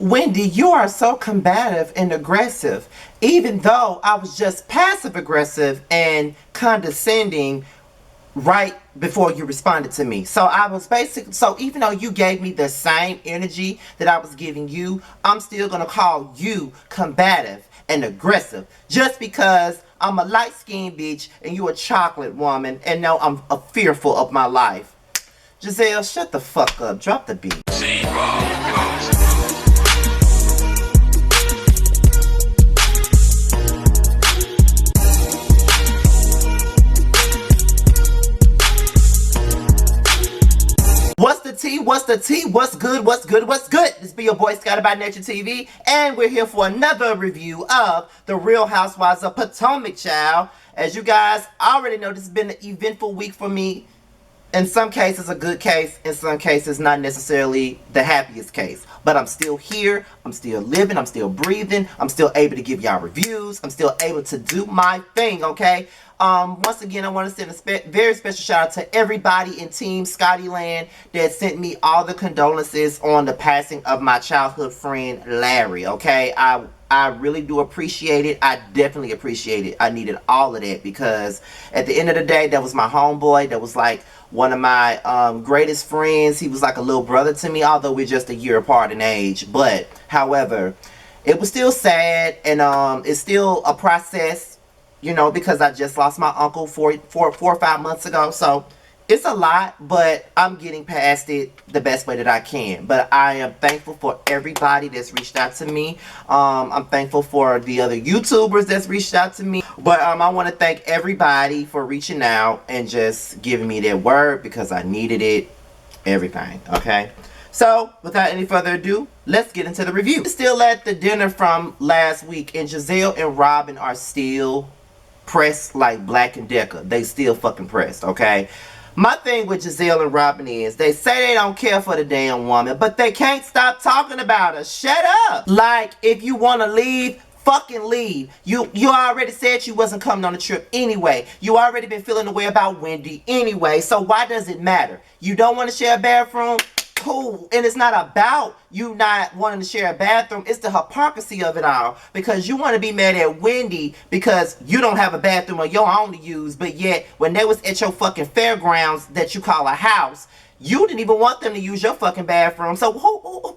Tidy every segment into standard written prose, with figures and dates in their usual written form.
Wendy, you are so combative and aggressive, even though I was just passive aggressive and condescending right before you responded to me. So I was so even though you gave me the same energy that I was giving you, I'm still going to call you combative and aggressive just because I'm a light-skinned bitch and you a chocolate woman and no, I'm fearful of my life. Giselle, shut the fuck up. Drop the beat. What's the tea? What's the tea? What's good? What's good? What's good? This be your boy Scotty by Nature TV, and we're here for another review of The Real Housewives of Potomac, child. As you guys already know, this has been an eventful week for me. In some cases, a good case. In some cases, not necessarily the happiest case. But I'm still here. I'm still living. I'm still breathing. I'm still able to give y'all reviews. I'm still able to do my thing, okay? Once again, I want to send a very special shout out to everybody in Team Scottyland that sent me all the condolences on the passing of my childhood friend, Larry, okay? I really do appreciate it. I definitely appreciate it. I needed all of that because at the end of the day, that was my homeboy. That was like one of my greatest friends. He was like a little brother to me, although we're just a year apart in age. But, however, it was still sad, and it's still a process, you know, because I just lost my uncle 4 or 5 months ago. So it's a lot, but I'm getting past it the best way that I can. But I am thankful for everybody that's reached out to me. I'm thankful for the other YouTubers that's reached out to me. But I want to thank everybody for reaching out and just giving me their word because I needed it. Everything, okay? So, without any further ado, let's get into the review. We're still at the dinner from last week, and Giselle and Robin are still pressed like Black and Decker. They still fucking pressed, okay? My thing with Giselle and Robin is they say they don't care for the damn woman, but they can't stop talking about her. Shut up. Like, if you want to leave, fucking leave. You already said you wasn't coming on the trip anyway. You already been feeling the way about Wendy anyway, so why does it matter? You don't want to share a bathroom? Cool. And it's not about you not wanting to share a bathroom. It's the hypocrisy of it all. Because you want to be mad at Wendy because you don't have a bathroom of your own to use. But yet, when they was at your fucking fairgrounds that you call a house, you didn't even want them to use your fucking bathroom. So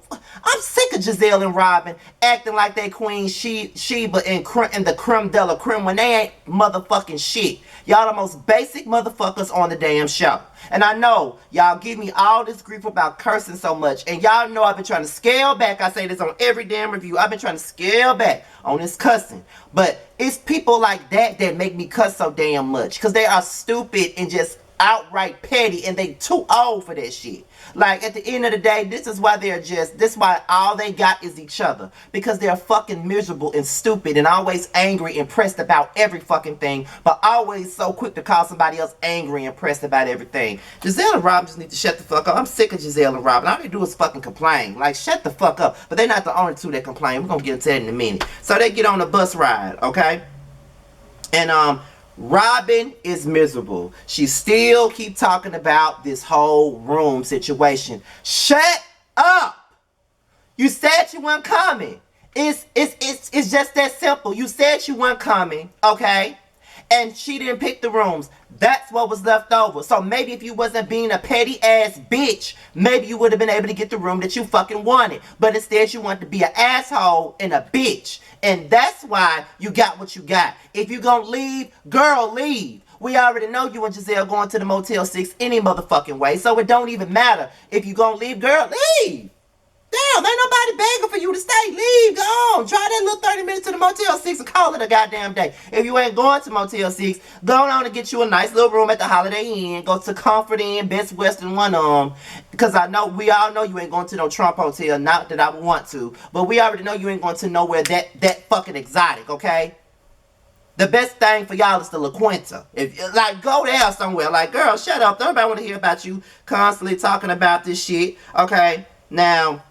I'm sick of Giselle and Robin acting like they Queen Sheba and the creme de la creme when they ain't motherfucking shit. Y'all the most basic motherfuckers on the damn show. And I know y'all give me all this grief about cursing so much. And y'all know I've been trying to scale back. I say this on every damn review. I've been trying to scale back on this cussing. But it's people like that that make me cuss so damn much. Because they are stupid and just outright petty, and they too old for that shit. Like, at the end of the day, this is why all they got is each other, because they're fucking miserable and stupid and always angry and pressed about every fucking thing, but always so quick to call somebody else angry and pressed about everything. Giselle and Robin just need to shut the fuck up. I'm sick of Giselle and Robin. All they do is fucking complain. Like, shut the fuck up. But they're not the only two that complain. We're gonna get into that in a minute. So they get on a bus ride, okay? And Robin is miserable. She still keep talking about this whole room situation. Shut up! You said you weren't coming. It's just that simple. You said you weren't coming, okay? And she didn't pick the rooms. That's what was left over. So maybe if you wasn't being a petty ass bitch, maybe you would have been able to get the room that you fucking wanted. But instead you wanted to be an asshole and a bitch. And that's why you got what you got. If you gonna leave, girl, leave. We already know you and Giselle going to the Motel 6 any motherfucking way. So it don't even matter. If you gonna leave, girl, leave. Damn, ain't nobody begging for you to stay. Leave, go on. Try that little 30 minutes to the Motel 6 and call it a goddamn day. If you ain't going to Motel 6, go on and get you a nice little room at the Holiday Inn. Go to Comfort Inn, Best Western, one of them. Because we all know you ain't going to no Trump hotel. Not that I would want to. But we already know you ain't going to nowhere that fucking exotic, okay? The best thing for y'all is the La Quinta. Like, go there somewhere. Like, girl, shut up. Nobody want to hear about you constantly talking about this shit, okay? Now,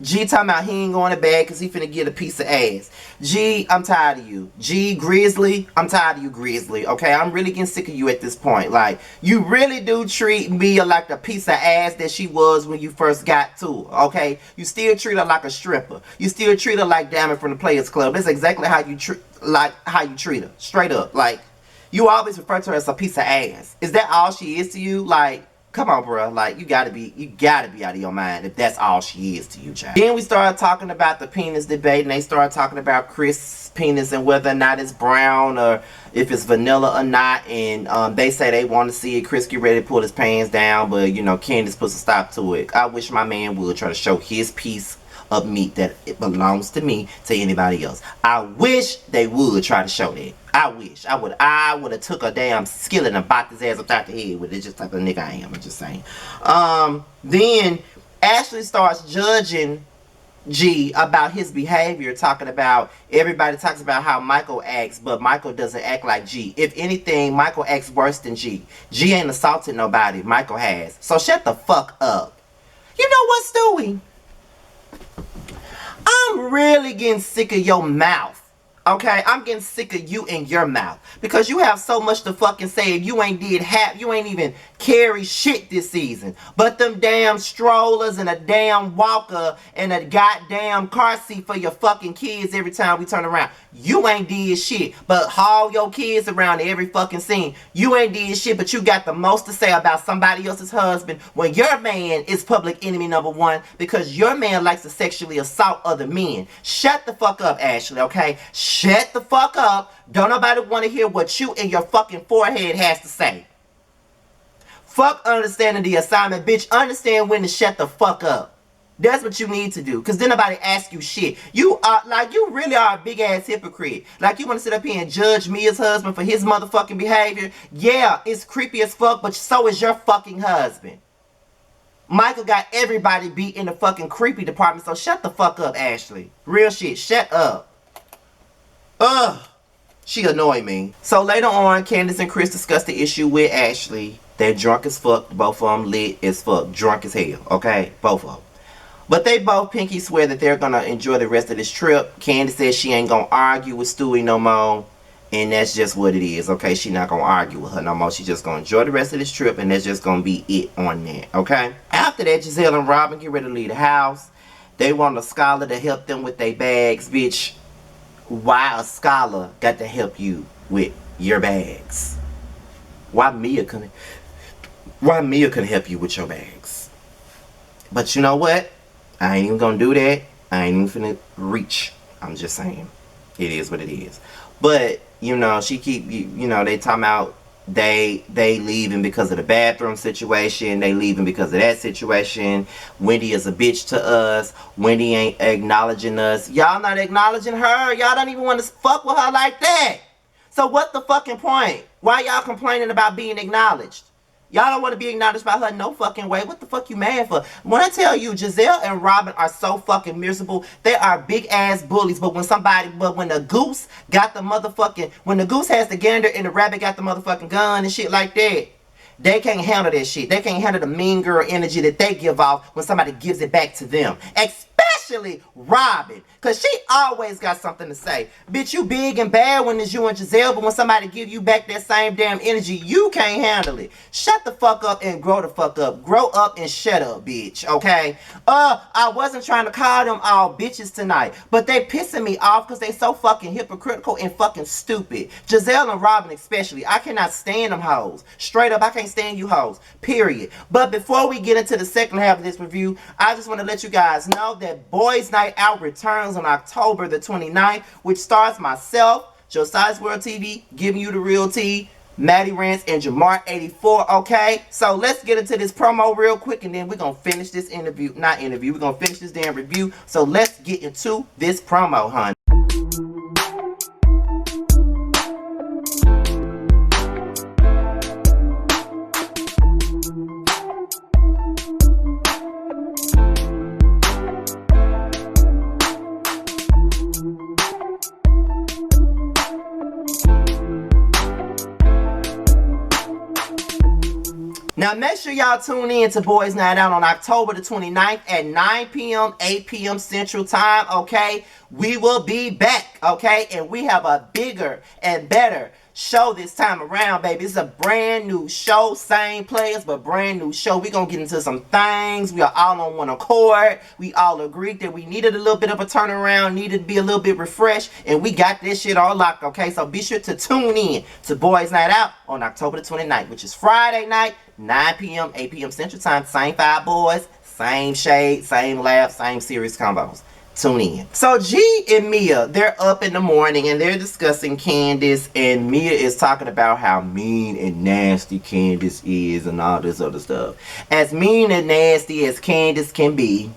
G talking about he ain't going to bed because he finna get a piece of ass. G, I'm tired of you. G, Grizzly, I'm tired of you, Grizzly. Okay, I'm really getting sick of you at this point. Like, you really do treat Mia like the piece of ass that she was when you first got to her. Okay, you still treat her like a stripper. You still treat her like Diamond from the Players Club. That's exactly how you treat her. Straight up. Like, you always refer to her as a piece of ass. Is that all she is to you? Like, come on, bro. Like, you gotta be out of your mind if that's all she is to you, child. Then we started talking about the penis debate, and they started talking about Chris' penis and whether or not it's brown or if it's vanilla or not. And they say they want to see it. Chris get ready to pull his pants down, but you know, Candace puts a stop to it. I wish my man would try to show his piece of meat that it belongs to me to anybody else. I wish they would try to show that. I wish. I would have took a damn skillet and bopped his ass upside the head with it. Just type of nigga I am. I'm just saying. Then Ashley starts judging G about his behavior, talking about everybody talks about how Michael acts, but Michael doesn't act like G. If anything, Michael acts worse than G. G ain't assaulted nobody. Michael has. So shut the fuck up. You know what, Stewie? I'm really getting sick of your mouth. Okay, I'm getting sick of you and your mouth because you have so much to fucking say and you ain't even carry shit this season. But them damn strollers and a damn walker and a goddamn car seat for your fucking kids every time we turn around. You ain't did shit but haul your kids around every fucking scene. You ain't did shit but you got the most to say about somebody else's husband when your man is public enemy number one because your man likes to sexually assault other men. Shut the fuck up, Ashley, okay? Shut the fuck up. Don't nobody want to hear what you and your fucking forehead has to say. Fuck understanding the assignment, bitch. Understand when to shut the fuck up. That's what you need to do. Because then nobody ask you shit. You really are a big ass hypocrite. Like you want to sit up here and judge Mia's husband for his motherfucking behavior. Yeah, it's creepy as fuck, but so is your fucking husband. Michael got everybody beat in the fucking creepy department, so shut the fuck up, Ashley. Real shit, shut up. Ugh, she annoyed me. So later on, Candace and Chris discussed the issue with Ashley. They're drunk as fuck. Both of them lit as fuck. Drunk as hell. Okay? Both of them. But they both pinky swear that they're going to enjoy the rest of this trip. Candace says she ain't going to argue with Stewie no more. And that's just what it is. Okay? She not going to argue with her no more. She's just going to enjoy the rest of this trip. And that's just going to be it on that. Okay? After that, Giselle and Robin get ready to leave the house. They want a scholar to help them with their bags. Bitch, why a scholar got to help you with your bags? Why Mia couldn't help you with your bags? But you know what? I ain't even gonna do that. I ain't even finna reach. I'm just saying. It is what it is. But, you know, she keep, you know, they talking about they leaving because of the bathroom situation. They leaving because of that situation. Wendy is a bitch to us. Wendy ain't acknowledging us. Y'all not acknowledging her. Y'all don't even want to fuck with her like that. So what the fucking point? Why y'all complaining about being acknowledged? Y'all don't want to be acknowledged by her no fucking way. What the fuck you mad for? When I tell you, Giselle and Robin are so fucking miserable. They are big ass bullies. But when the goose got the motherfucking, when the goose has the gander and the rabbit got the motherfucking gun and shit like that, they can't handle that shit. They can't handle the mean girl energy that they give off when somebody gives it back to them. Especially Robin. Because she always got something to say. Bitch, you big and bad when it's you and Giselle, but when somebody give you back that same damn energy, you can't handle it. Shut the fuck up and grow the fuck up. Grow up and shut up, bitch. Okay? I wasn't trying to call them all bitches tonight, but they pissing me off because they so fucking hypocritical and fucking stupid. Giselle and Robin especially. I cannot stand them hoes. Straight up, I can't stand you hoes. Period. But before we get into the second half of this review, I just want to let you guys know that Boys Night Out returns on October the 29th, which stars myself, Josiah's World TV, giving you the real tea, Maddie Rance, and Jamar84, okay? So let's get into this promo real quick, and then we're going to finish this we're going to finish this damn review. So let's get into this promo, hon. Now make sure y'all tune in to Boys Night Out on October the 29th at 9 p.m., 8 p.m. Central Time, okay? We will be back, okay? And we have a bigger and better show this time around, baby. It's a brand new show. Same players, but brand new show. We're going to get into some things. We are all on one accord. We all agreed that we needed a little bit of a turnaround, needed to be a little bit refreshed, and we got this shit all locked, okay? So be sure to tune in to Boys Night Out on October the 29th, which is Friday night, 9 p.m., 8 p.m. Central Time. Same 5 boys, same shade, same laugh, same serious combos. Tune in. So G and Mia, they're up in the morning and they're discussing Candace, and Mia is talking about how mean and nasty Candace is and all this other stuff. As mean and nasty as Candace can be,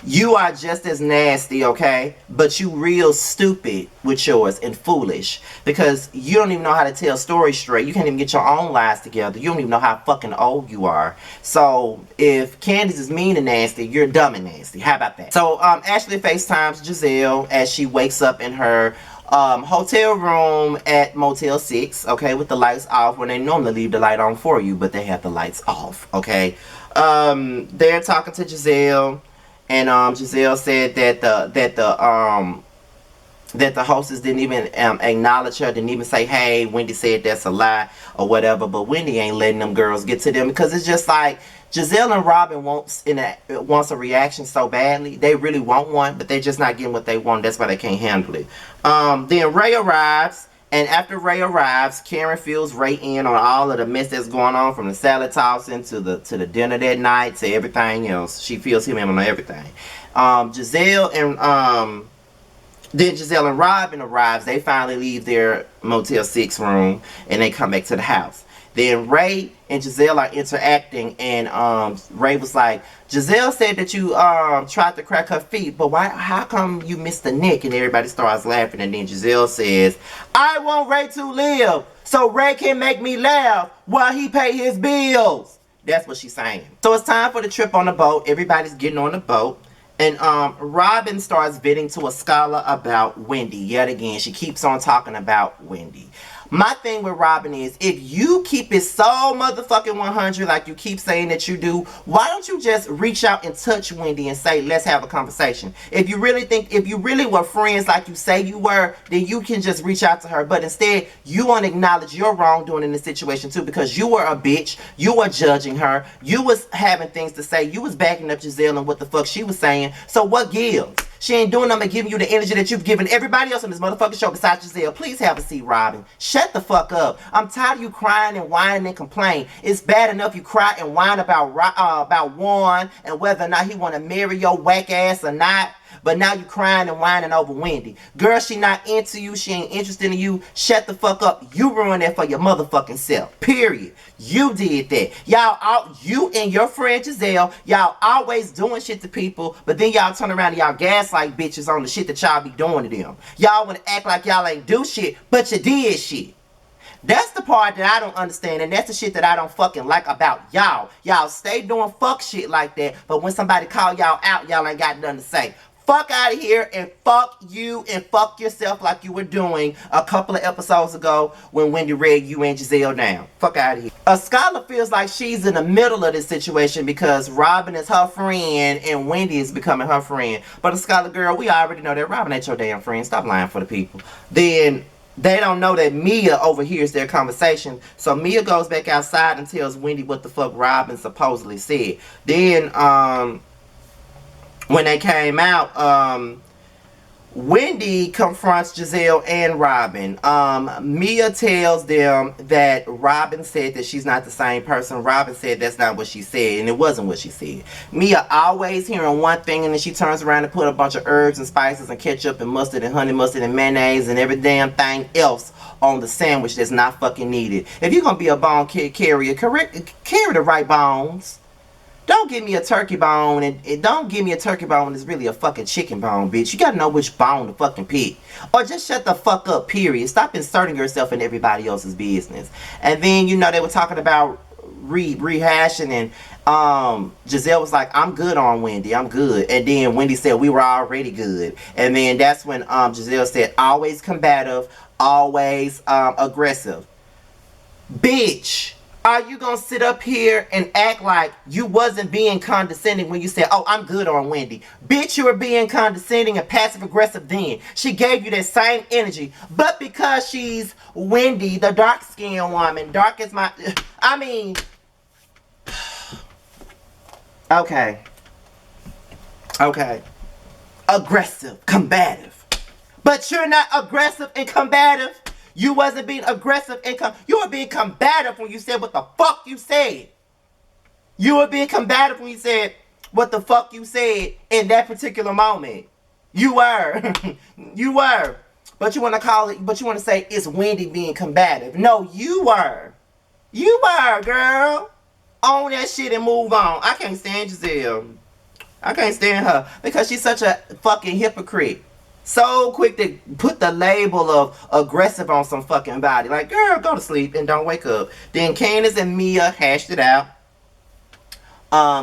you are just as nasty, okay? But you real stupid with yours and foolish, because you don't even know how to tell stories straight. You can't even get your own lies together. You don't even know how fucking old you are. So if Candace is mean and nasty, you're dumb and nasty. How about that? So Ashley FaceTimes Giselle as she wakes up in her hotel room at Motel 6, okay, with the lights off, when they normally leave the light on for you, but they have the lights off, okay? They're talking to Giselle. And Giselle said that the hostess didn't even acknowledge her, didn't even say, hey, Wendy said that's a lie or whatever. But Wendy ain't letting them girls get to them, because it's just like Giselle and Robin wants a reaction so badly. They really want one, but they're just not getting what they want. That's why they can't handle it. Then Ray arrives. And after Ray arrives, Karen fills Ray in on all of the mess that's going on, from the salad tossing to the dinner that night to everything else. She fills him in on everything. Giselle and Robin arrives. They finally leave their Motel 6 room and they come back to the house. Then Ray and Giselle are interacting, and Ray was like, Giselle said that you tried to crack her feet, but why? How come you missed the neck? And everybody starts laughing, and then Giselle says, I want Ray to live so Ray can make me laugh while he pay his bills. That's what she's saying. So it's time for the trip on the boat. Everybody's getting on the boat. And Robin starts venting to a scholar about Wendy. Yet again, she keeps on talking about Wendy. My thing with Robin is, if you keep it so motherfucking 100 like you keep saying that you do, why don't you just reach out and touch Wendy and say, let's have a conversation? If you really were friends like you say you were, then you can just reach out to her. But instead, you want to acknowledge your wrongdoing in the situation too, because you were a bitch. You were judging her. You was having things to say. You was backing up Giselle and what the fuck she was saying. So what gives? She ain't doing nothing but giving you the energy that you've given everybody else on this motherfucking show besides Giselle. Please have a seat, Robin. Shut the fuck up. I'm tired of you crying and whining and complaining. It's bad enough you cry and whine about Juan and whether or not he want to marry your whack ass or not. But now you crying and whining over Wendy. Girl, she not into you. She ain't interested in you. Shut the fuck up. You ruined that for your motherfucking self. Period. You did that. You and your friend Giselle, y'all always doing shit to people, but then y'all turn around and y'all gaslight bitches on the shit that y'all be doing to them. Y'all want to act like y'all ain't do shit, but you did shit. That's the part that I don't understand, and that's the shit that I don't fucking like about y'all. Y'all stay doing fuck shit like that, but when somebody call y'all out, y'all ain't got nothing to say. Fuck out of here and fuck you and fuck yourself like you were doing a couple of episodes ago when Wendy read you and Giselle down. Fuck out of here. A scholar feels like she's in the middle of this situation because Robin is her friend and Wendy is becoming her friend. But a scholar, girl, we already know that Robin ain't your damn friend. Stop lying for the people. Then they don't know that Mia overhears their conversation. So Mia goes back outside and tells Wendy what the fuck Robin supposedly said. Then, when they came out, Wendy confronts Giselle and Robin. Mia tells them that Robin said that she's not the same person. Robin said that's not what she said, and it wasn't what she said. Mia always hearing one thing, and then she turns around and put a bunch of herbs and spices and ketchup and mustard and honey mustard and mayonnaise and every damn thing else on the sandwich that's not fucking needed. If you're gonna be a bone carrier, carry the right bones. Don't give me a turkey bone, and don't give me a turkey bone that's really a fucking chicken bone, bitch. You gotta know which bone to fucking pick. Or just shut the fuck up, period. Stop inserting yourself in everybody else's business. And then, you know, they were talking about rehashing, and Giselle was like, I'm good on Wendy, I'm good. And then Wendy said, we were already good. And then that's when Giselle said, always combative, always aggressive. Bitch, Are you gonna sit up here and act like you wasn't being condescending when you said, oh, I'm good on Wendy? Bitch, you were being condescending and passive aggressive then. She gave you that same energy. But because she's Wendy, the dark skinned woman, dark as my, I mean, okay. Okay. Aggressive, combative. But you're not aggressive and combative. You wasn't being aggressive and you were being combative when you said what the fuck you said. You were being combative when you said what the fuck you said in that particular moment. You were. You were. But you want to call it, but you want to say it's Wendy being combative. No, you were. You were, girl. Own that shit and move on. I can't stand Giselle. I can't stand her because she's such a fucking hypocrite. So quick to put the label of aggressive on some fucking body. Like, girl, go to sleep and don't wake up. Then Candace and Mia hashed it out.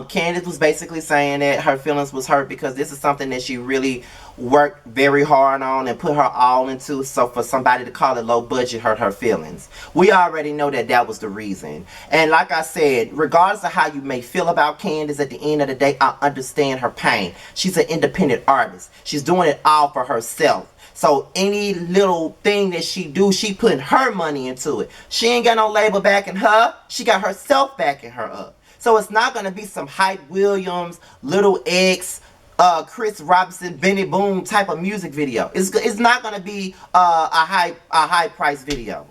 Candace was basically saying that her feelings was hurt because this is something that she really worked very hard on and put her all into. So for somebody to call it low budget hurt her feelings. We already know that that was the reason. And like I said, regardless of how you may feel about Candace, at the end of the day, I understand her pain. She's an independent artist. She's doing it all for herself. So any little thing that she do, she putting her money into it. She ain't got no label backing her. She got herself backing her up. So it's not going to be some Hype Williams, Little X, Chris Robinson, Benny Boone type of music video. It's not going to be a high price video.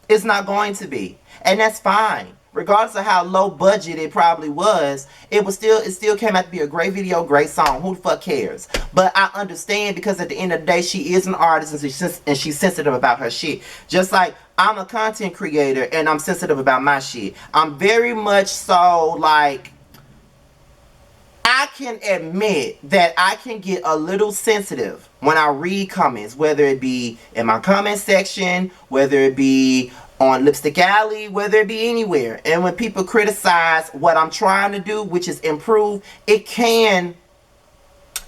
It's not going to be. And that's fine. Regardless of how low budget it probably was, it still came out to be a great video, great song. Who the fuck cares? But I understand because at the end of the day, she is an artist and she's sensitive about her shit. Just like I'm a content creator and I'm sensitive about my shit. I'm very much so like, I can admit that I can get a little sensitive when I read comments, whether it be in my comment section, whether it be on Lipstick Alley, whether it be anywhere. And when people criticize what I'm trying to do, which is improve, it can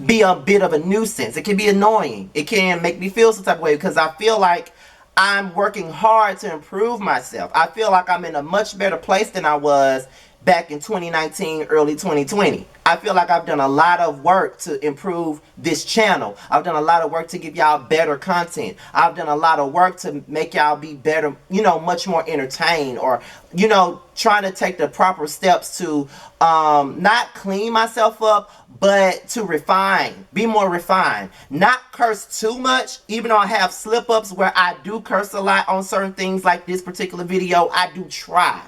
be a bit of a nuisance. It can be annoying. It can make me feel some type of way because I feel like I'm working hard to improve myself. I feel like I'm in a much better place than I was back in 2019, early 2020. I feel like I've done a lot of work to improve this channel. I've done a lot of work to give y'all better content. I've done a lot of work to make y'all be better, you know, much more entertained, or, you know, trying to take the proper steps to not clean myself up, but to refine, be more refined, not curse too much, even though I have slip-ups where I do curse a lot on certain things like this particular video. I do try.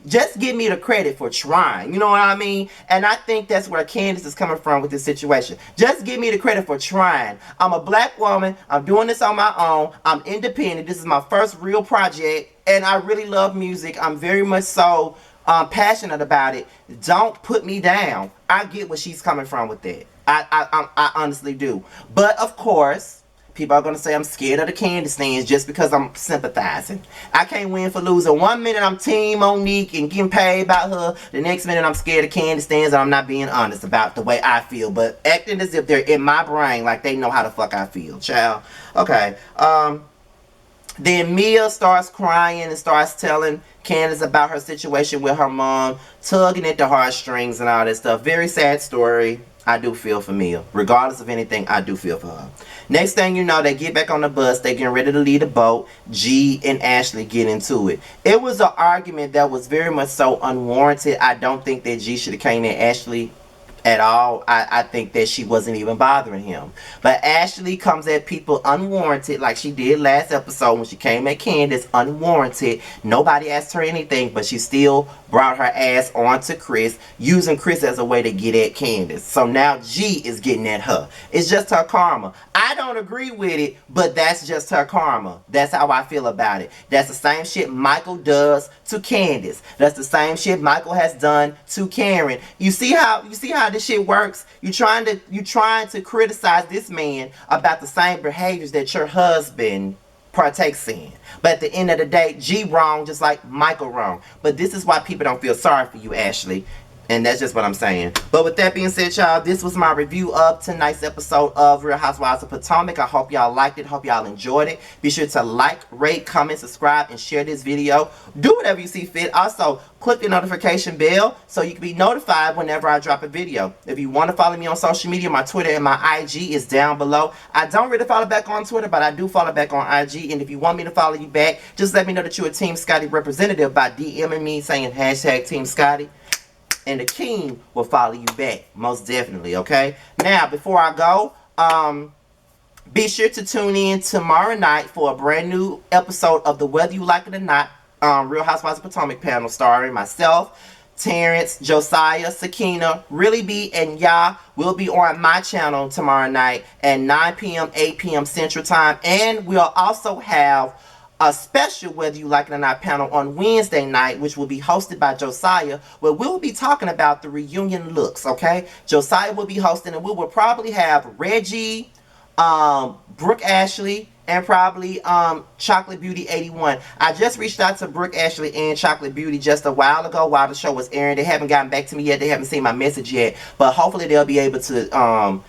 Just give me the credit for trying. You know what I mean? And I think that's where Candace is coming from with this situation. Just give me the credit for trying. I'm a black woman. I'm doing this on my own. I'm independent. This is my first real project. And I really love music. I'm very much so passionate about it. Don't put me down. I get where she's coming from with that. I honestly do. But of course, people are going to say I'm scared of the Candace stands just because I'm sympathizing. I can't win for losing. One minute I'm Team Monique and getting paid about her. The next minute I'm scared of Candace stands and I'm not being honest about the way I feel. But acting as if they're in my brain like they know how the fuck I feel. Child. Okay. Then Mia starts crying and starts telling Candace about her situation with her mom, tugging at the heartstrings and all that stuff. Very sad story. I do feel for Mia. Regardless of anything, I do feel for her. Next thing you know, they get back on the bus. They getting ready to leave the boat. G and Ashley get into it. It was an argument that was very much so unwarranted. I don't think that G should have came at Ashley at all. I think that she wasn't even bothering him. But Ashley comes at people unwarranted, like she did last episode when she came at Candace unwarranted. Nobody asked her anything, but she still brought her ass on to Chris, using Chris as a way to get at Candace. So now G is getting at her. It's just her karma. I don't agree with it, but that's just her karma. That's how I feel about it. That's the same shit Michael does to Candace. That's the same shit Michael has done to Karen. You see how this shit works? You trying to criticize this man about the same behaviors that your husband partakes in. But at the end of the day, G wrong just like Michael wrong. But this is why people don't feel sorry for you, Ashley. And that's just what I'm saying. But with that being said, y'all, this was my review of tonight's episode of Real Housewives of Potomac. I hope y'all liked it. Hope y'all enjoyed it. Be sure to like, rate, comment, subscribe, and share this video. Do whatever you see fit. Also, click the notification bell so you can be notified whenever I drop a video. If you want to follow me on social media, my Twitter and my IG is down below. I don't really follow back on Twitter, but I do follow back on IG. And if you want me to follow you back, just let me know that you're a Team Scotty representative by DMing me saying hashtag Team Scotty. And the king will follow you back, most definitely, okay? Now, before I go, be sure to tune in tomorrow night for a brand new episode of the Whether You Like It or Not Real Housewives of Potomac panel starring myself, Terrence, Josiah, Sakina, Really B, and Ya will be on my channel tomorrow night at 9 p.m., 8 p.m. Central Time. And we'll also have a special Whether You Like It or Not panel on Wednesday night, which will be hosted by Josiah, where we'll be talking about the reunion looks, okay? Josiah will be hosting, and we will probably have Reggie, Brooke Ashley, and probably Chocolate Beauty 81. I just reached out to Brooke Ashley and Chocolate Beauty just a while ago while the show was airing. They haven't gotten back to me yet. They haven't seen my message yet, but hopefully they'll be able to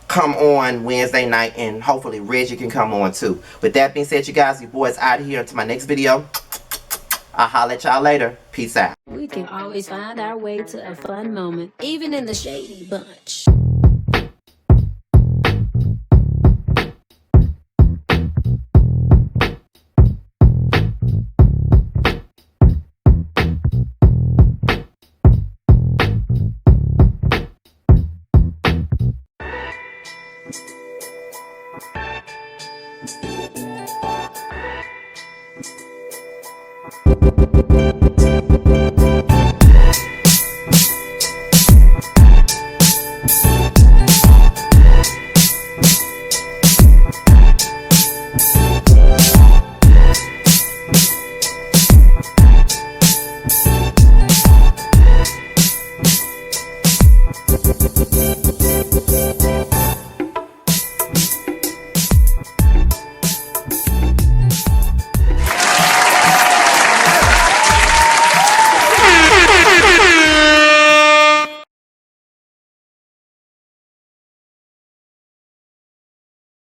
come on Wednesday night, and hopefully Reggie can come on too. With that being said, you guys, your boys out of here until my next video. I'll holler at y'all later. Peace out. We can always find our way to a fun moment, even in the shady bunch.